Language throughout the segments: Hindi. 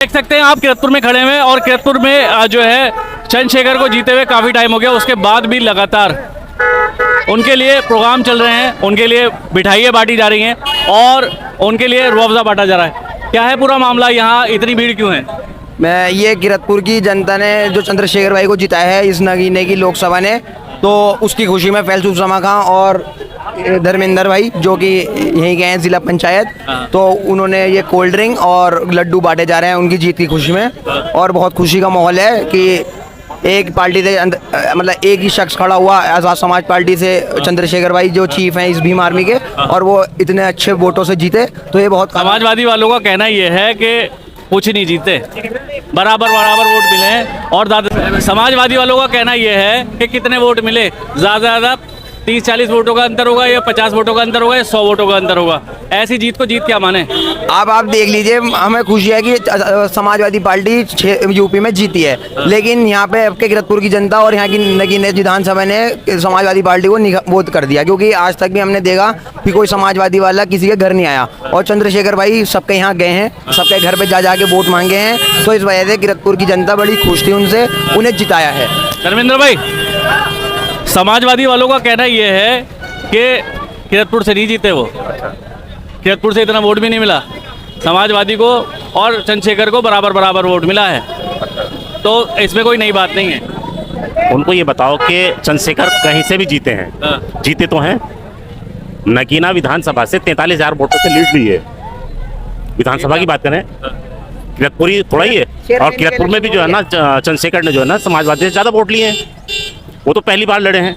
देख सकते हैं आप किरतपुर में खड़े हुए हैं और किरतपुर में जो है चंद्रशेखर को जीते हुए काफ़ी टाइम हो गया, उसके बाद भी लगातार उनके लिए प्रोग्राम चल रहे हैं, उनके लिए मिठाइयाँ बांटी जा रही हैं और उनके लिए रुअफ़ज़ा बांटा जा रहा है। क्या है पूरा मामला, यहाँ इतनी भीड़ क्यों है? मैं ये किरतपुर की जनता ने जो चंद्रशेखर भाई को जिताया है इस नगीने की लोकसभा ने, तो उसकी खुशी में फैलसूफ समा खां और धर्मेंद्र भाई जो कि यहीं के हैं जिला पंचायत, तो उन्होंने ये कोल्ड ड्रिंक और लड्डू बांटे जा रहे हैं उनकी जीत की खुशी में। और बहुत खुशी का माहौल है कि एक पार्टी से मतलब एक ही शख्स खड़ा हुआ आज़ाद समाज पार्टी से, चंद्रशेखर भाई जो चीफ हैं इस भीम आर्मी के, और वो इतने अच्छे वोटों से जीते, तो ये बहुत। समाजवादी वालों का कहना ये है कि कुछ नहीं जीते, बराबर वोट मिले हैं। और समाजवादी वालों का कहना ये है कि कितने वोट मिले, ज़्यादा 30-40 वोटों का अंतर होगा या 50 वोटों का अंतर होगा या 100 वोटों का अंतर होगा। ऐसी जीत को जीत क्या माने? आप देख लीजिए, हमें खुशी है कि समाजवादी पार्टी यूपी में जीती है, लेकिन यहाँ पे आपके किरतपुर की जनता और यहाँ की नगीने विधानसभा ने समाजवादी पार्टी को वोट कर दिया, क्योंकि आज तक भी हमने देखा कि कोई समाजवादी वाला किसी के घर नहीं आया और चंद्रशेखर भाई सबके यहाँ गए हैं, सबके घर पे जा के वोट मांगे हैं, तो इस वजह से किरतपुर की जनता बड़ी खुश थी उनसे, उन्हें जिताया है। धर्मेंद्र भाई, समाजवादी वालों का कहना यह है कि किरतपुर से नहीं जीते वो, किरतपुर से इतना वोट भी नहीं मिला समाजवादी को और चंद्रशेखर को बराबर वोट मिला है, तो इसमें कोई नई बात नहीं है। उनको ये बताओ कि चंद्रशेखर कहीं से भी जीते हैं, जीते तो हैं। नगीना विधानसभा से 43,000 वोटों से लीड ली है। विधानसभा की बात करें, किरतपुर ही थोड़ा ही है, और किरतपुर में भी जो है ना चंद्रशेखर ने जो है ना समाजवादी से ज़्यादा वोट लिए हैं। वो तो पहली बार लड़े हैं।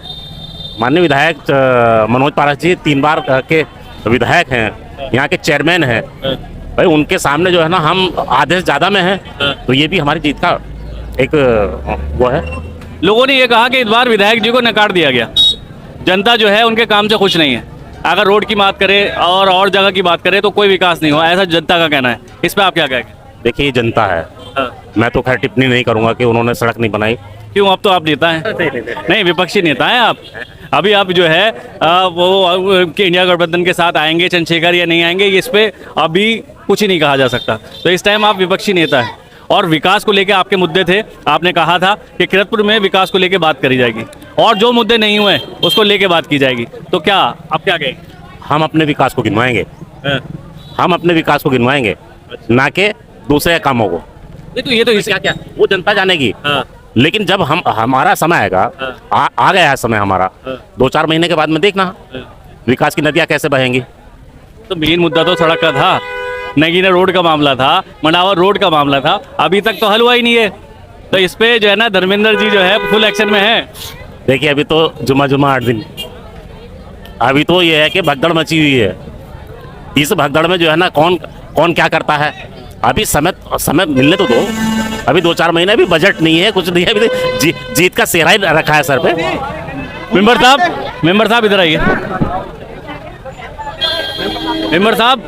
माननीय विधायक मनोज पारस जी 3 बार के विधायक हैं, यहाँ के चेयरमैन हैं भाई, उनके सामने जो है ना हम आधे से ज़्यादा में हैं, तो ये भी हमारी जीत का एक वो है। लोगों ने ये कहा कि इस बार विधायक जी को नकार दिया गया, जनता जो है उनके काम से खुश नहीं है। अगर रोड की बात करें और जगह की बात करें तो कोई विकास नहीं हुआ, ऐसा जनता का कहना है। इस पर आप क्या कहेंगे? देखिए, ये जनता है, मैं तो खैर टिप्पणी नहीं करूँगा कि उन्होंने सड़क नहीं बनाई। क्यों, अब तो आप नेता हैं? नहीं, विपक्षी नेता हैं आप। अभी आप जो है वो इंडिया गठबंधन के साथ आएंगे चंद्रशेखर या नहीं आएंगे, इस पे अभी कुछ ही नहीं कहा जा सकता। तो इस टाइम आप विपक्षी नेता हैं और विकास को लेकर आपके मुद्दे थे। आपने कहा था कि किरतपुर में विकास को लेकर बात करी जाएगी और जो मुद्दे नहीं हुए उसको लेकर बात की जाएगी। तो क्या आप क्या कहेंगे? हम अपने विकास को गिनवाएंगे, हम अपने विकास को गिनवाएंगे, ना कि दूसरे कामों को। तो ये तो क्या वो जनता जानेगी। लेकिन जब हमारा समय आएगा, आ गया है समय हमारा, 2-4 महीने के बाद में देखना विकास की नदियाँ कैसे बहेंगी। तो मेन मुद्दा तो सड़क का था, नगीना रोड का मामला था, मंडावर रोड का मामला था, अभी तक तो हल हुआ ही नहीं है। तो इस पे जो है ना धर्मेंद्र जी जो है फुल एक्शन में है। देखिए, अभी तो जुम्मा 8 दिन, अभी तो ये है कि भगदड़ मची हुई है। इस भगदड़ में जो है ना कौन क्या करता है, अभी समय मिलने तो दो। अभी 2-4 महीने, अभी बजट नहीं है, कुछ नहीं है, अभी जीत का सेहरा ही रखा है सर पे। मेंबर साहब इधर आइए। मेंबर साहब,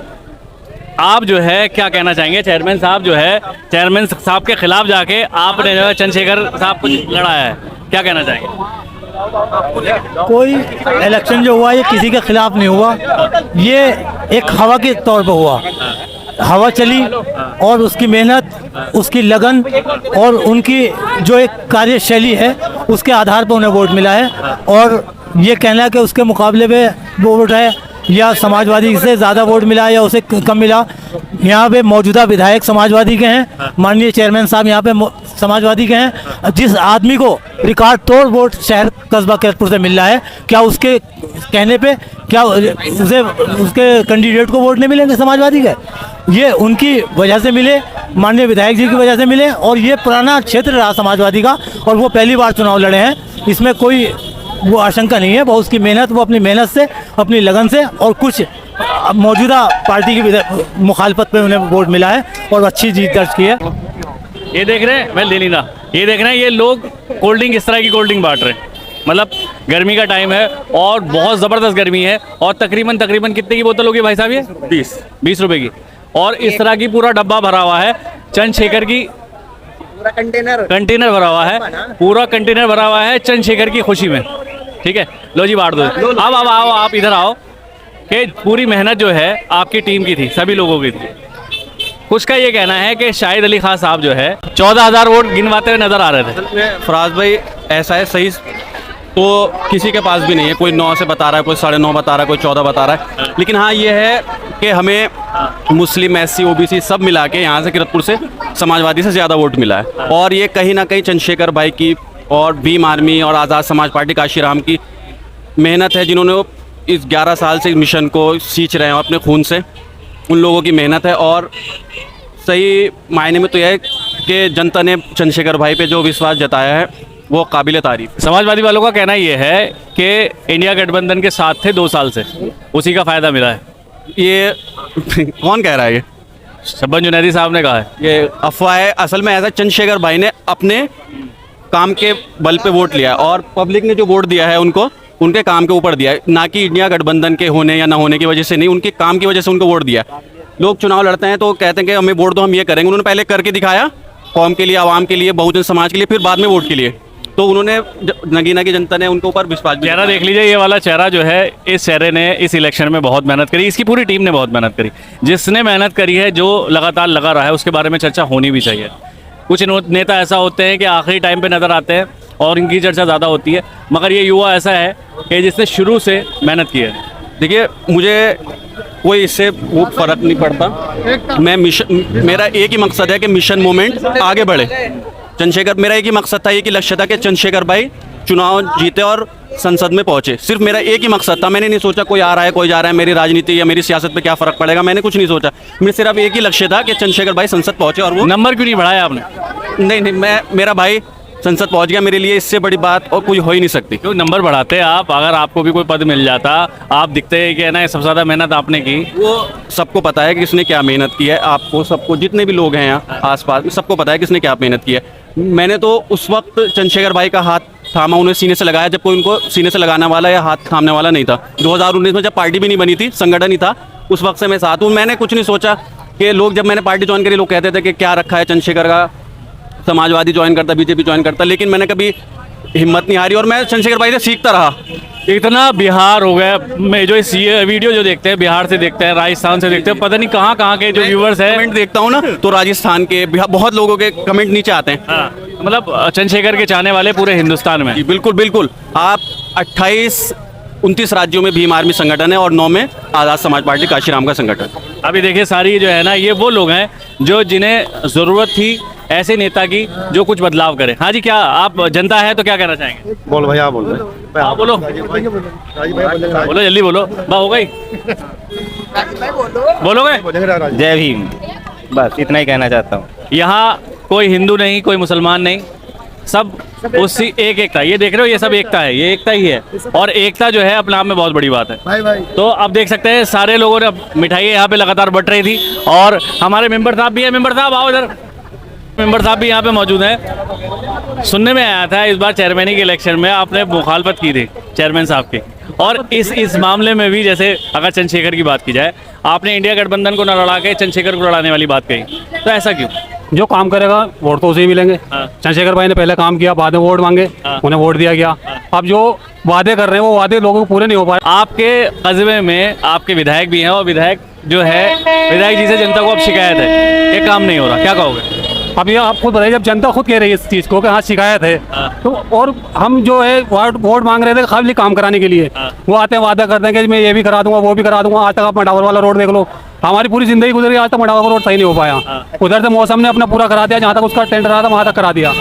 आप जो है क्या कहना चाहेंगे? चेयरमैन साहब जो है, चेयरमैन साहब के खिलाफ जाके आपने जो है चंद्रशेखर साहब को लड़ाया है, क्या कहना चाहेंगे? कोई इलेक्शन जो हुआ ये किसी के खिलाफ नहीं हुआ, ये एक हवा के तौर पर हुआ। हवा चली और उसकी मेहनत, उसकी लगन और उनकी जो एक कार्यशैली है उसके आधार पर उन्हें वोट मिला है। और ये कहना कि उसके मुकाबले में वो वोट है या समाजवादी से ज़्यादा वोट मिला या उसे कम मिला, यहाँ पे मौजूदा विधायक समाजवादी के हैं, माननीय चेयरमैन साहब यहाँ पे समाजवादी के हैं। जिस आदमी को रिकॉर्ड तोड़ वोट शहर कस्बा किरतपुर से मिल रहा है, क्या उसके कहने पे क्या उसके कैंडिडेट को वोट नहीं मिलेंगे समाजवादी के? ये उनकी वजह से मिले, माननीय विधायक जी की वजह से मिले, और ये पुराना क्षेत्र रहा समाजवादी का और वो पहली बार चुनाव लड़े हैं, इसमें कोई वो आशंका नहीं है। वो उसकी मेहनत, वो अपनी मेहनत से, अपनी लगन से और कुछ मौजूदा पार्टी की मुखालफत पे उन्हें वोट मिला है और अच्छी जीत दर्ज की है। ये देख रहे हैं, मैं ले लीना, ये देख रहे हैं, ये लोग कोल्ड ड्रिंक, इस तरह की कोल्ड ड्रिंक बांट रहे हैं। मतलब गर्मी का टाइम है और बहुत ज़बरदस्त गर्मी है, और तकरीबन कितने की बोतल होगी भाई साहब? ये 20 रुपए की, और इस तरह की पूरा डब्बा भरा हुआ है। चंद्रशेखर की कंटेनर भरा हुआ है, पूरा कंटेनर भरा हुआ है चंद्रशेखर की खुशी में। ठीक है, लो जी बांट दो। अब आप इधर आओ कि पूरी मेहनत जो है आपकी टीम की थी, सभी लोगों की थी। कुछ का ये कहना है कि शाहिद अली खान साहब जो है 14,000 वोट गिनवाते हुए नजर आ रहे थे। फराज भाई ऐसा है, सही तो किसी के पास भी नहीं है। कोई 9 से बता रहा है, कोई 9.5 बता रहा है, कोई 14 बता रहा है। लेकिन हाँ ये है कि हमें मुस्लिम, SC, OBC सब मिला के यहाँ से किरतपुर से समाजवादी से ज़्यादा वोट मिला है। और ये कहीं ना कहीं चंद्रशेखर भाई की और भीम आर्मी और आज़ाद समाज पार्टी काशीराम की मेहनत है, जिन्होंने इस 11 साल से मिशन को सींच रहे हैं अपने खून से। उन लोगों की मेहनत है और सही मायने में तो यह है कि जनता ने चंद्रशेखर भाई पे जो विश्वास जताया है वो काबिल तारीफ। समाजवादी वालों का कहना ये है कि इंडिया गठबंधन के साथ थे 2 साल से, उसी का फायदा मिला है। ये कौन कह रहा है? ये शब्बन जुनैदी साहब ने कहा है। ये अफवाह है। असल में ऐसा चंद्रशेखर भाई ने अपने काम के बल पे वोट लिया है और पब्लिक ने जो वोट दिया है उनको उनके काम के ऊपर दिया है, ना कि इंडिया गठबंधन के होने या ना होने की वजह से नहीं, उनके काम की वजह से उनको वोट दिया है। लोग चुनाव लड़ते हैं तो कहते हैं कि हमें वोट दो, हम ये करेंगे। उन्होंने पहले करके दिखाया कौम के लिए, आवाम के लिए, बहुजन समाज के लिए, फिर बाद में वोट के लिए। तो उन्होंने नगीना की जनता ने उनके ऊपर विश्वास। चेहरा देख लीजिए, ये वाला चेहरा जो है, इस चेहरे ने इस इलेक्शन में बहुत मेहनत करी, इसकी पूरी टीम ने बहुत मेहनत करी। जिसने मेहनत करी है, जो लगातार लगा रहा है, उसके बारे में चर्चा होनी भी चाहिए। कुछ नेता ऐसा होते हैं कि आखिरी टाइम पे नज़र आते हैं और इनकी चर्चा ज़्यादा होती है, मगर ये युवा ऐसा है कि जिसने शुरू से मेहनत की है। देखिए मुझे कोई इससे वो फ़र्क नहीं पड़ता। मैं मिशन, मेरा एक ही मकसद है कि मिशन मूवमेंट आगे बढ़े। चंद्रशेखर, मेरा एक ही मकसद था, एक ही लक्ष्य था कि चंद्रशेखर भाई चुनाव जीते और संसद में पहुंचे। सिर्फ मेरा एक ही मकसद था। मैंने नहीं सोचा कोई आ रहा है, कोई जा रहा है, मेरी राजनीति या मेरी सियासत पे क्या फ़र्क पड़ेगा, मैंने कुछ नहीं सोचा। मेरा सिर्फ एक ही लक्ष्य था कि चंद्रशेखर भाई संसद पहुंचे। और वो नंबर क्यों नहीं बढ़ाया आपने? नहीं, मेरा भाई संसद पहुंच गया, मेरे लिए इससे बड़ी बात और कोई हो ही नहीं सकती। क्यों नंबर बढ़ाते आप? अगर आपको भी कोई पद मिल जाता, आप दिखते हैं कि ना सबसे ज़्यादा मेहनत आपने की। वो सबको पता है कि किसने क्या मेहनत की है। आपको सबको, जितने भी लोग हैं यहाँ आसपास, सबको पता है किसने क्या मेहनत की है। मैंने तो उस वक्त चंद्रशेखर भाई का हाथ थामा, उन्हें सीने से लगाया जब कोई उनको सीने से लगाने वाला या हाथ थामने वाला नहीं था। 2019 में जब पार्टी भी नहीं बनी थी, संगठन ही था, उस वक्त से मैं साथ हूँ। मैंने कुछ नहीं सोचा कि लोग, जब मैंने पार्टी ज्वाइन करी, लोग कहते थे कि क्या रखा है चंद्रशेखर का, समाजवादी ज्वाइन करता, बीजेपी ज्वाइन करता, लेकिन मैंने कभी हिम्मत नहीं हारी और मैं चंद्रशेखर भाई से सीखता रहा। इतना बिहार हो गया, मैं जो इस वीडियो जो देखते हैं, बिहार से देखते हैं, राजस्थान से देखते हैं, पता नहीं कहाँ कहाँ के जो व्यूवर्स हैं। कमेंट देखता हूँ ना, तो राजस्थान के बहुत लोगों के कमेंट नीचे आते हैं। हाँ, मतलब चंद्रशेखर के चाहने वाले पूरे हिंदुस्तान में। जी बिल्कुल बिल्कुल। आप 29 राज्यों में भीम आर्मी संगठन है और 9 में आज़ाद समाज पार्टी काशीराम का संगठन। अभी देखिए, सारी जो है ना, ये वो लोग हैं जो जिन्हें ज़रूरत थी ऐसे नेता की जो कुछ बदलाव करे। हाँ जी, क्या आप जनता है तो क्या कहना चाहेंगे? बोल भाई, आप बोल रहे। हाँ बोलो, बोलो जल्दी बोलो। बा हो गई, बोलोगे? जय भीम, बस इतना ही कहना चाहता हूँ। यहाँ कोई हिंदू नहीं, कोई मुसलमान नहीं, सब उसी एकता। ये देख रहे हो, ये सब एकता है, ये एकता ही है। और एकता जो है अपने आप में बहुत बड़ी बात है। तो अब देख सकते हैं सारे लोगों ने मिठाई यहाँ पे लगातार बट रही थी और हमारे मेंबर साहब भी हैं। मेंबर साहब आओ इधर। मेंबर साहब भी यहाँ पे मौजूद हैं। सुनने में आया था इस बार चेयरमैनी के इलेक्शन में आपने मुखालफत की थी चेयरमैन साहब की, और इस मामले में भी, जैसे अगर चंद्रशेखर की बात की जाए, आपने इंडिया गठबंधन को न लड़ा के चंद्रशेखर को लड़ाने वाली बात कही, तो ऐसा क्यों? जो काम करेगा वोट तो उसे ही मिलेंगे। चंद्रशेखर भाई ने पहले काम किया, बाद में वोट मांगे, उन्हें वोट दिया गया। अब जो वादे कर रहे हैं वो वादे लोगों को पूरे नहीं हो पाए। आपके कस्बे में आपके विधायक भी हैं और विधायक जो है, विधायक जी से जनता को अब शिकायत है, ये काम नहीं हो रहा, क्या कहोगे? अब ये आप खुद बताइए, जब जनता खुद कह रही है इस चीज़ को कि हाँ शिकायत है, तो और हम जो है वोट मांग रहे थे खाली काम कराने के लिए, वो आते हैं वादा करते हैं कि मैं ये भी करा दूंगा, वो भी करा दूंगा। आज तक आप मडावर वाला रोड देख लो, हमारी पूरी जिंदगी गुजरी, आज तक मडावर रोड सही नहीं हो पाया। उधर से मौसम ने अपना पूरा करा दिया, जहाँ तक उसका टेंडर रहा था वहाँ तक करा दिया।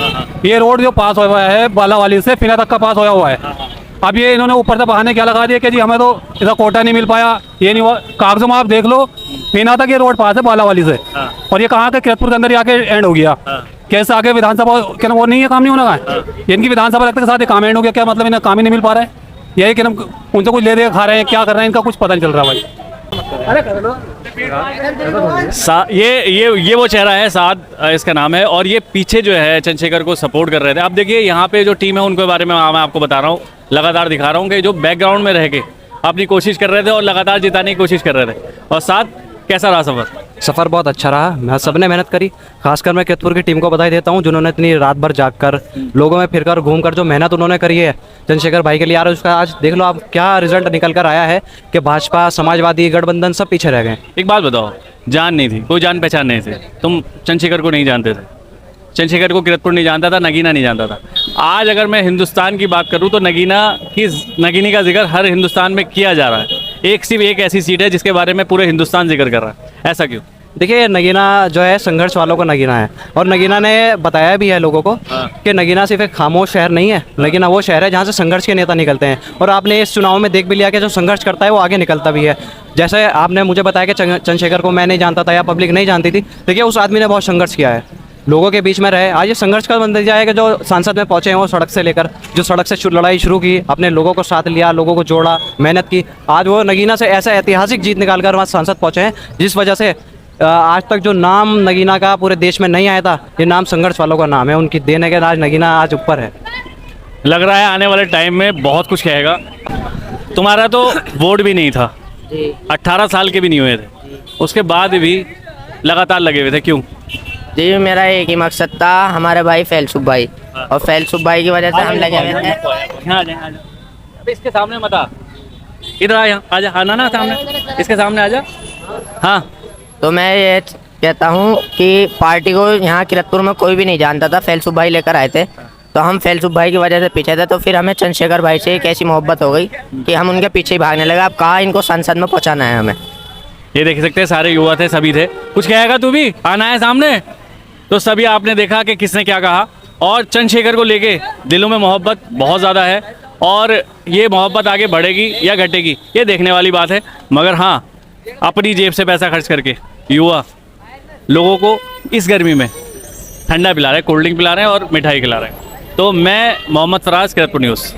ये रोड जो पास हुआ है बालावाली से फिना तक का पास होया हुआ है। अब ये इन्होंने ऊपर से बहाने क्या लगा दिया कि जी हमें तो इसका कोटा नहीं मिल पाया, ये नहीं हुआ। कागजों में आप देख लो, फिना तक ये रोड पास है बालावाली से, और ये कहाँ के किरतपुर के अंदर ही आके एंड हो गया। कैसे आगे विधानसभा क्या वो नहीं है, काम नहीं होना है। इनकी विधानसभा लगता है साथ ही काम एंड हो गया, क्या मतलब इन्हें काम ही नहीं मिल पा रहा है। यही कि उनसे कुछ ले दे खा रहे हैं, क्या कर रहे हैं, इनका कुछ पता नहीं चल रहा भाई। ये वो चेहरा है, साद इसका नाम है, और ये पीछे जो है चंद्रशेखर को सपोर्ट कर रहे थे। अब देखिए यहाँ पे जो टीम है उनके बारे में मैं आपको बता रहा हूँ, लगातार दिखा रहा हूँ कि जो बैकग्राउंड में रह के अपनी कोशिश कर रहे थे और लगातार जिताने की कोशिश कर रहे थे। और साथ कैसा रहा सफर? सफ़र बहुत अच्छा रहा, सबने मेहनत करी। खासकर मैं किरतपुर की टीम को बधाई देता हूँ जिन्होंने इतनी रात भर जाग कर लोगों में फिरकर घूमकर जो मेहनत उन्होंने करी है चंद्रशेखर भाई के लिए यार, उसका आज देख लो आप क्या रिजल्ट निकल कर आया है कि भाजपा, समाजवादी, गठबंधन सब पीछे रह गए। एक बात बताओ, जान नहीं थी, कोई जान पहचान नहीं थी, तुम चंद्रशेखर को नहीं जानते थे, चंद्रशेखर को किरतपुर नहीं जानता था, नगीना नहीं जानता था। आज अगर मैं हिंदुस्तान की बात करूं तो नगीनी का जिक्र हर हिंदुस्तान में किया जा रहा है। एक सिर्फ एक ऐसी सीट है जिसके बारे में पूरे हिंदुस्तान जिक्र कर रहा है, ऐसा क्यों? देखिए नगीना जो है संघर्ष वालों का नगीना है, और नगीना ने बताया भी है लोगों को कि नगीना सिर्फ एक खामोश शहर नहीं है, नगीना वो शहर है जहाँ से संघर्ष के नेता निकलते हैं। और आपने इस चुनाव में देख भी लिया कि जो संघर्ष करता है वो आगे निकलता भी है। जैसे आपने मुझे बताया कि चंद्रशेखर को मैं नहीं जानता था या पब्लिक नहीं जानती थी, देखिए उस आदमी ने बहुत संघर्ष किया है, लोगों के बीच में रहे। आज ये संघर्ष का नतीजा है कि जो सांसद में पहुंचे हैं वो सड़क से लेकर, जो सड़क से लड़ाई शुरू की, अपने लोगों को साथ लिया, लोगों को जोड़ा, मेहनत की, आज वो नगीना से ऐसा ऐतिहासिक जीत निकाल कर वहाँ सांसद पहुंचे हैं जिस वजह से आज तक जो नाम नगीना का पूरे देश में नहीं आया था, ये नाम संघर्ष वालों का नाम है, उनकी देने के आज नगीना आज ऊपर है। लग रहा है आने वाले टाइम में बहुत कुछ कहेगा। तुम्हारा तो वोट भी नहीं था, 18 साल के भी नहीं हुए थे, उसके बाद भी लगातार लगे हुए थे, क्यों? जी मेरा एक ही मकसद था, हमारे भाई फैलसुफ भाई, और फैलसुफ भाई की वजह से हम लगे हुए थे। अबे इसके सामने मत आ, इधर आ, यहाँ आजा, आना ना सामने, इसके सामने आजा। हाँ, तो मैं ये कहता हूँ कि पार्टी को यहाँ किरतपुर में कोई भी नहीं जानता था, फैलसुफ भाई लेकर आए थे, तो हम फैलसुफ भाई की वजह से पीछे थे। तो फिर हमें चंद्रशेखर भाई से एक ऐसी मोहब्बत हो गई कि हम उनके पीछे ही भागने लगे। अब कहाँ इनको संसद में पहुँचाना है हमें। ये देख सकते हैं सारे युवा थे, सभी थे। कुछ कहेगा तू भी, आना है सामने? तो सभी आपने देखा कि किसने क्या कहा, और चंद्रशेखर को लेके दिलों में मोहब्बत बहुत ज़्यादा है, और ये मोहब्बत आगे बढ़ेगी या घटेगी ये देखने वाली बात है। मगर हाँ, अपनी जेब से पैसा खर्च करके युवा लोगों को इस गर्मी में ठंडा पिला रहे हैं, कोल्ड ड्रिंक पिला रहे हैं और मिठाई खिला रहे हैं। तो मैं मोहम्मद फराज, किरतपुर न्यूज़।